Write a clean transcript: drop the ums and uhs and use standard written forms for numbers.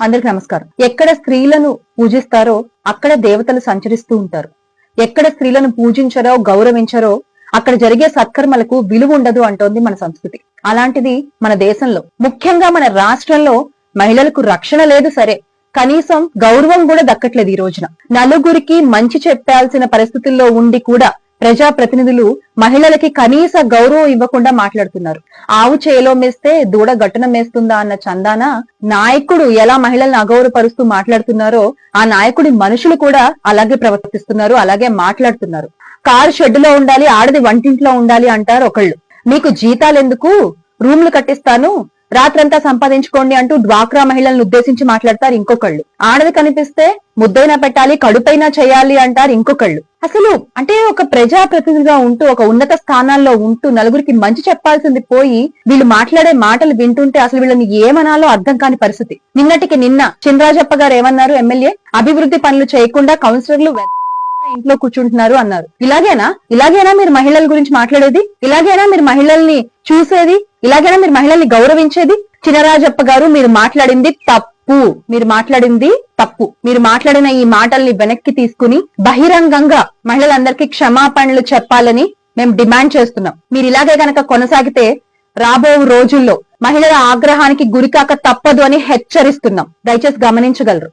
అందరికి నమస్కారం. ఎక్కడ స్త్రీలను పూజిస్తారో అక్కడ దేవతలు సంచరిస్తూ ఉంటారు. ఎక్కడ స్త్రీలను పూజించరో గౌరవించరో అక్కడ జరిగే సత్కర్మలకు విలువ ఉండదు అంటోంది మన సంస్కృతి. అలాంటిది మన దేశంలో, ముఖ్యంగా మన రాష్ట్రంలో మహిళలకు రక్షణ లేదు. సరే, కనీసం గౌరవం కూడా దక్కట్లేదు. ఈ రోజున నలుగురికి మంచి చెప్పాల్సిన పరిస్థితుల్లో ఉండి కూడా ప్రజాప్రతినిధులు మహిళలకి కనీస గౌరవం ఇవ్వకుండా మాట్లాడుతున్నారు. ఆవు చేలో మేస్తే దూడ గట్టున మేస్తుందా అన్న చందాన నాయకుడు ఎలా మహిళల్ని అగౌరవపరుస్తూ మాట్లాడుతున్నారో ఆ నాయకుడి మనుషులు కూడా అలాగే ప్రవర్తిస్తున్నారు, అలాగే మాట్లాడుతున్నారు. కారు షెడ్డులో ఉండాలి, ఆడది వంటింట్లో ఉండాలి అంటారు ఒకళ్ళు. మీకు జీతాలు ఎందుకు, రూమ్లు కట్టిస్తాను, రాత్రంతా సంపాదించుకోండి అంటూ డ్వాక్రా మహిళలను ఉద్దేశించి మాట్లాడతారు ఇంకొకళ్ళు. ఆడది కనిపిస్తే ముద్దైనా పెట్టాలి, కడుపైనా చేయాలి అంటారు ఇంకొకళ్ళు. అసలు అంటే ఒక ప్రజాప్రతినిధిగా ఉంటూ ఒక ఉన్నత స్థానాల్లో ఉంటూ నలుగురికి మంచి చెప్పాల్సింది పోయి వీళ్ళు మాట్లాడే మాటలు వింటుంటే అసలు వీళ్ళని ఏమనాలో అర్థం కాని పరిస్థితి. నిన్నటికి నిన్న చినరాజప్ప గారు ఏమన్నారు, ఎమ్మెల్యే అభివృద్ధి పనులు చేయకుండా కౌన్సిలర్లు ఇంట్లో కూర్చుంటున్నారు అన్నారు. ఇలాగేనా మీరు మహిళల గురించి మాట్లాడేది? ఇలాగేనా మీరు మహిళల్ని చూసేది? ఇలాగైనా మీరు మహిళల్ని గౌరవించేది? చినరాజప్ప గారు, మీరు మాట్లాడింది తప్పు. మీరు మాట్లాడిన ఈ మాటల్ని వెనక్కి తీసుకుని బహిరంగంగా మహిళలందరికీ క్షమాపణలు చెప్పాలని మేము డిమాండ్ చేస్తున్నాం. మీరు ఇలాగే గనక కొనసాగితే రాబో రోజుల్లో మహిళల ఆగ్రహానికి గురికాక తప్పదు అని హెచ్చరిస్తున్నాం. దయచేసి గమనించగలరు.